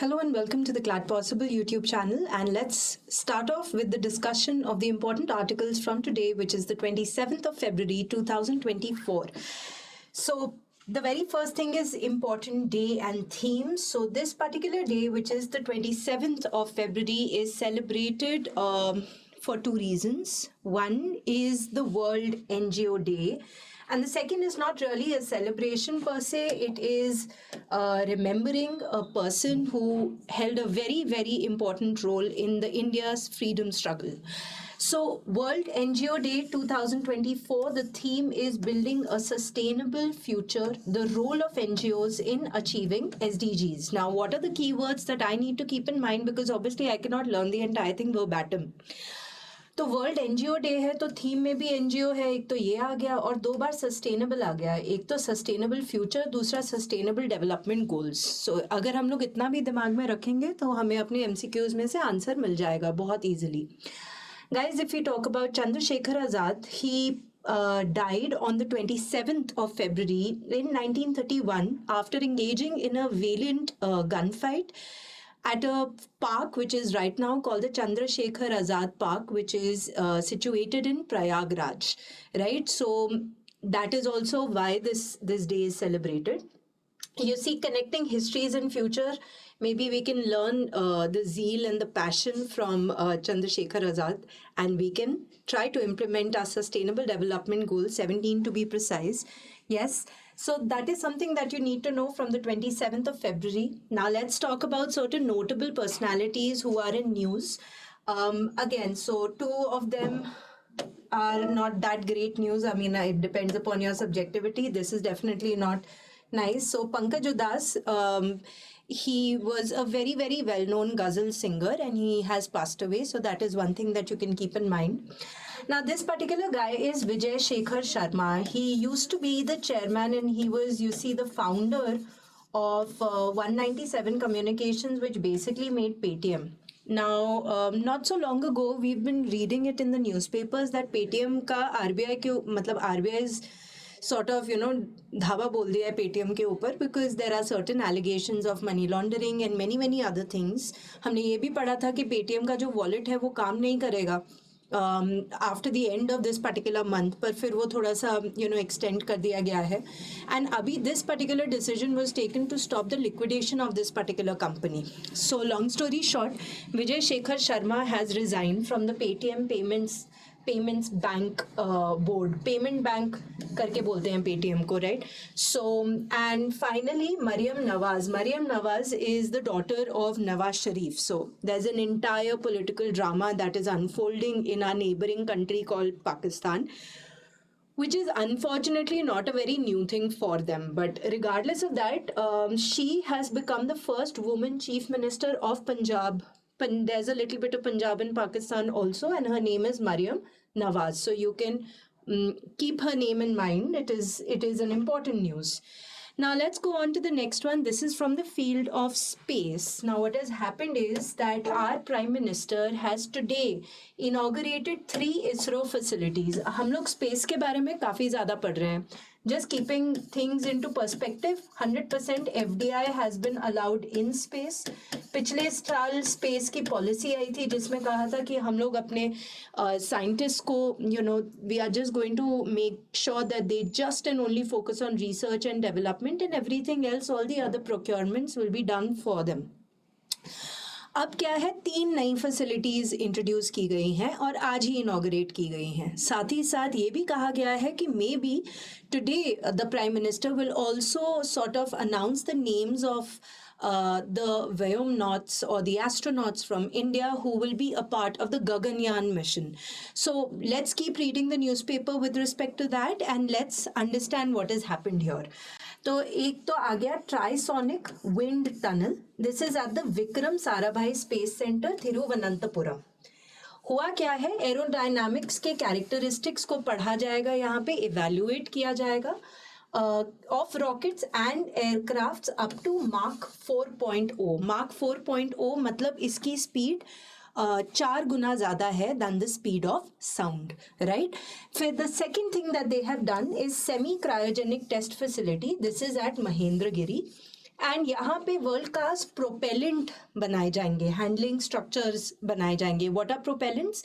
Hello and welcome to the Glad Possible YouTube channel. And let's start off with the discussion of the important articles from today, which is the 27th of February 2024. So, the very first thing is important day and theme. So, this particular day, which is the 27th of February, is celebrated for two reasons. One is the World NGO Day. And the second is not really a celebration per se, it is remembering a person who held a very, very important role in the India's freedom struggle. So, World NGO Day 2024, the theme is building a sustainable future, the role of NGOs in achieving SDGs. Now, what are the keywords that I need to keep in mind? Because obviously I cannot learn the entire thing verbatim. तो world NGO day है तो theme में भी NGO है, एक तो ये आ गया और दो बार सस्टेनेबल आ गया, एक तो सस्टेनेबल फ्यूचर, दूसरा सस्टेनेबल डेवलपमेंट गोल्स. सो अगर हम लोग इतना भी दिमाग में रखेंगे तो हमें अपने एमसीक्यूज में से आंसर मिल जाएगा बहुत easily. Guys, if you talk about Chandrashekhar Azad, he died on the 27th of February in 1931 after engaging in a valiant gunfight at a park which is right now called the Chandrasekhar Azad Park, which is situated in Prayagraj, right? So that is also why this day is celebrated. You see, connecting histories and future, maybe we can learn the zeal and the passion from Chandrasekhar Azad, and we can try to implement our sustainable development goal 17 to be precise. Yes, so that is something that you need to know from the 27th of February. Now let's talk about certain notable personalities who are in news. Again, so two of them are not that great news. I mean, it depends upon your subjectivity. This is definitely not nice. So Pankaj Udas, he was a very, very well-known ghazal singer and he has passed away. So that is one thing that you can keep in mind. Now, this particular guy is Vijay Shekhar Sharma. He used to be the chairman and he was, you see, the founder of 197 Communications, which basically made Paytm. Now, not so long ago, we've been reading it in the newspapers that Paytm का RBI के मतलब RBI's sort of, धावा बोल दिया है Paytm के ऊपर, because there are certain allegations of money laundering and many other things. हमने ये भी पढ़ा था कि Paytm का जो wallet है वो काम नहीं करेगा after the end of this particular month, पर फिर वो थोड़ा सा extend कर दिया गया है. And अभी this particular decision was taken to stop the liquidation of this particular company. So long story short, Vijay Shekhar Sharma has resigned from the Paytm Payments Bank board. Payment Bank करके बोलते हैं Paytm को, right? So, and finally, Maryam Nawaz is the daughter of Nawaz Sharif. So, there's an entire political drama that is unfolding in our neighboring country called Pakistan, which is unfortunately not a very new thing for them. But regardless of that, she has become the first woman chief minister of Punjab. There's a little bit of Punjab in Pakistan also, and her name is Maryam Nawaz. So you can keep her name in mind. It is an important news. Now let's go on to the next one. This is from the field of space. Now what has happened is that our Prime Minister has today inaugurated 3 ISRO facilities. हम लोग space के बारे में काफ़ी ज़्यादा पढ़ रहे हैं. Just keeping things into perspective, 100% FDI has been allowed in space. पिछले साल space की policy आई थी जिसमें कहा था कि हम लोग अपने scientists को, we are just going to make sure that they just and only focus on research and development, and everything else, all the other procurements will be done for them. अब क्या है, 3 नई फैसिलिटीज इंट्रोड्यूस की गई हैं और आज ही inaugurate की गई हैं. साथ ही साथ ये भी कहा गया है कि may be today the prime minister will also sort of announce the names of the Vyomnauts or the astronauts from India who will be a part of the Gaganyaan mission. So let's keep reading the newspaper with respect to that and let's understand what has happened here. तो एक तो आ गया trisonic wind tunnel. This is at the Vikram Sarabhai space centre, Thiruvananthapuram. हुआ क्या है, aerodynamics के characteristics को पढ़ा जाएगा, यहाँ पे इवेल्युएट किया जाएगा of rockets and aircrafts up to Mach 4.0. Mach 4.0 मतलब इसकी स्पीड 4 गुना ज़्यादा है than the speed of sound, right? फिर the second thing that they have done is semi-cryogenic test facility. This is at Mahendragiri. And यहाँ पे world class propellant बनाए जाएंगे, handling structures बनाए जाएंगे. What are propellants?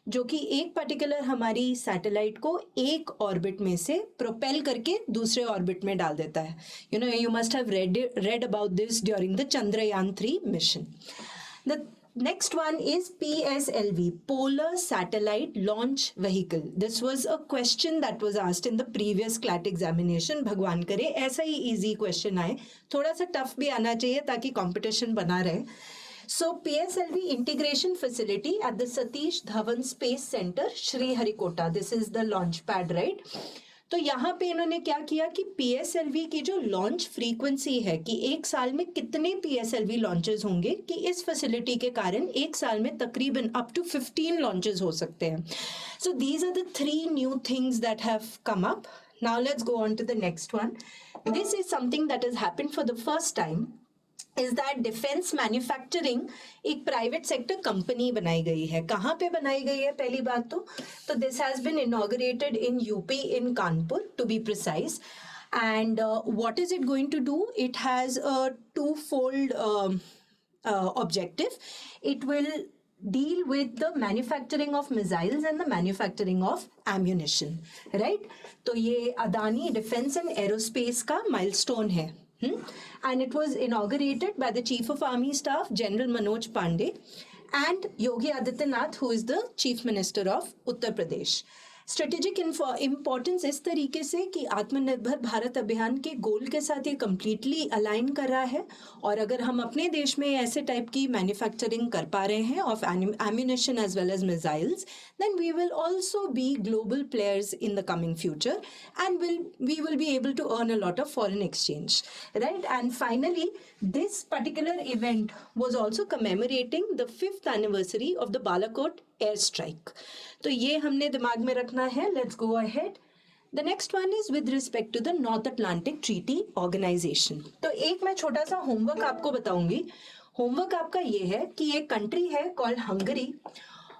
जो कि एक पर्टिकुलर हमारी सैटेलाइट को एक ऑर्बिट में से प्रोपेल करके दूसरे ऑर्बिट में डाल देता है. You must have read about this during the Chandrayaan-3 mission. The next one is PSLV, Polar Satellite Launch Vehicle. This was a question that was asked in the previous CLAT examination. भगवान करे ऐसा ही easy question आए, थोड़ा सा tough भी आना चाहिए ताकि competition बना रहे. So PSLV integration facility at the Satish Dhawan Space Center, Sriharikota. This is the launch pad, right? तो यहाँ पे इन्होंने क्या किया कि PSLV की जो लॉन्च फ्रीक्वेंसी है कि एक साल में कितने PSLV लॉन्चेस होंगे, कि इस फैसिलिटी के कारण एक साल में तकरीबन अप टू 15 लॉन्चेस हो सकते हैं. So these are the 3 new things that have come up. Now let's go on to the next one. This is something that has happened for the first time, is that defence manufacturing एक private sector company बनाई गई है. कहाँ पे बनाई गई है? पहली बात तो this has been inaugurated in UP, in Kanpur to be precise. And what is it going to do? It has a twofold objective. It will deal with the manufacturing of missiles and the manufacturing of ammunition, right? तो ये Adani defence and aerospace का milestone है. And it was inaugurated by the Chief of Army Staff, General Manoj Pandey, and Yogi Adityanath, who is the Chief Minister of Uttar Pradesh. Strategic importance इस तरीके से कि आत्मनिर्भर भारत अभियान के गोल के साथ ये कम्प्लीटली अलाइन कर रहा है. और अगर हम अपने देश में ऐसे टाइप की मैन्युफैक्चरिंग कर पा रहे हैं of ammunition as well as missiles, then we will also be global players in the coming future and we will be able to earn a lot of foreign exchange, right? And finally, this particular event was also commemorating the 5th anniversary of the Balakot airstrike. तो ये हमने दिमाग में रखना है. Let's go ahead. The next one is with respect to the North Atlantic Treaty Organization. तो एक मैं छोटा सा होमवर्क आपको बताऊंगी. होमवर्क आपका ये है कि एक कंट्री है कॉल्ड हंगरी,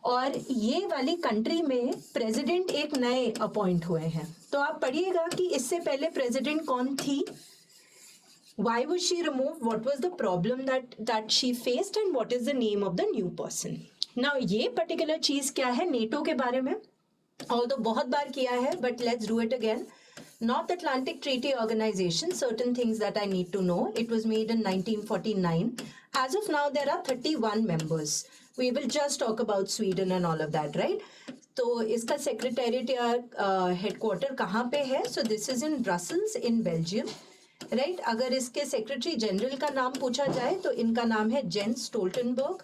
और ये वाली कंट्री में प्रेसिडेंट एक नए अपॉइंट हुए हैं. तो आप पढ़िएगा कि इससे पहले प्रेसिडेंट कौन थी, why was she removed, what was the problem that she faced, and what is the name of the new person. Now ये पर्टिकुलर चीज क्या है नेटो के बारे में, और तो बहुत बार किया है, but let's do it again. North Atlantic Treaty Organization, certain things that I need to know. It was made in 1949. As of now, there are 31 members. We will just talk about Sweden and all of that, right? तो इसका secretariat या headquarter कहाँ पे है? So this is in Brussels in Belgium, right? अगर इसके secretary general का नाम पूछा जाए तो इनका नाम है Jens Stoltenberg,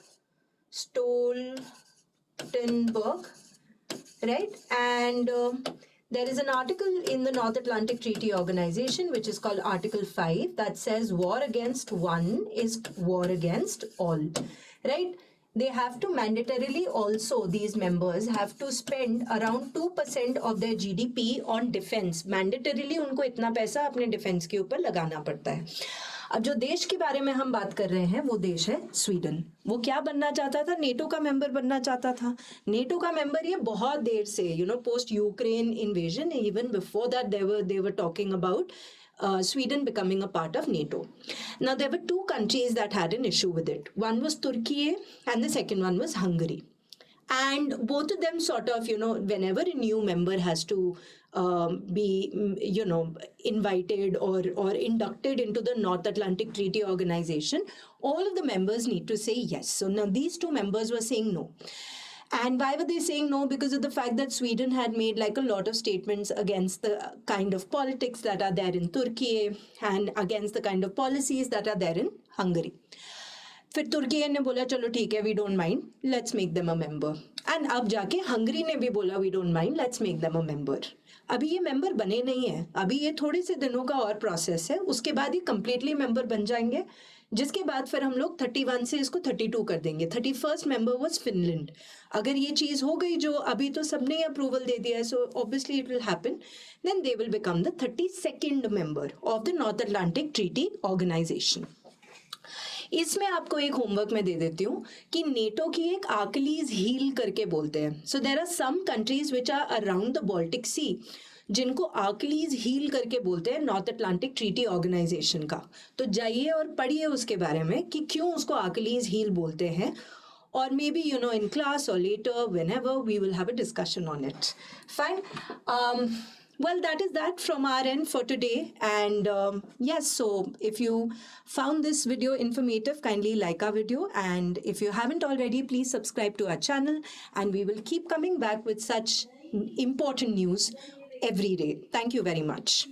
right? And there is an article in the North Atlantic Treaty Organization which is called Article 5 that says war against one is war against all, right? They have to mandatorily also, these members have to spend around 2% of their GDP on defense. Mandatorily उनको इतना पैसा अपने defence के ऊपर लगाना पड़ता है. अब जो देश के बारे में हम बात कर रहे हैं वो देश है स्वीडन. वो क्या बनना चाहता था? नेटो का मेंबर बनना चाहता था. नेटो का मेंबर ये बहुत देर से, post Ukraine invasion, even before that they were talking about Sweden becoming a part of NATO. Now there were 2 countries that had an issue with it. One was Turkey and the second one was Hungary. And both of them sort of, whenever a new member has to be, invited or inducted into the North Atlantic Treaty Organization, all of the members need to say yes. So now these 2 members were saying no. And why were they saying no? Because of the fact that Sweden had made like a lot of statements against the kind of politics that are there in Turkey and against the kind of policies that are there in Hungary. फिर तुर्की ने बोला चलो ठीक है, we don't mind, let's make them a member. And अब जाके Hungary ने भी बोला we don't mind, let's make them a member. अभी ये मेंबर बने नहीं है, अभी ये थोड़े से दिनों का और प्रोसेस है, उसके बाद ये कंप्लीटली मेंबर बन जाएंगे, जिसके बाद फिर हम लोग 31 से इसको 32 कर देंगे. 31st member was Finland. अगर ये चीज़ हो गई जो अभी तो सबने अप्रूवल दे दिया है, so obviously it will happen, then they will become the 32nd member of the North Atlantic Treaty Organization. इसमें आपको एक होमवर्क में दे देती हूँ कि नेटो की एक आर्कलीज हील करके बोलते हैं. So there are some countries which are around the Baltic sea. जिनको आर्किलीज हील करके बोलते हैं, नॉर्थ अटलांटिक ट्रीटी ऑर्गेनाइजेशन का। तो जाइए और पढ़िए उसके बारे में कि क्यों उसको आर्किलीज हील बोलते हैं, or maybe in class or later, whenever, we will have a discussion on it. Fine. Well, that is that from our end for today. And yes, so if you found this video informative, kindly like our video. And if you haven't already, please subscribe to our channel. And we will keep coming back with such important news every day. Thank you very much.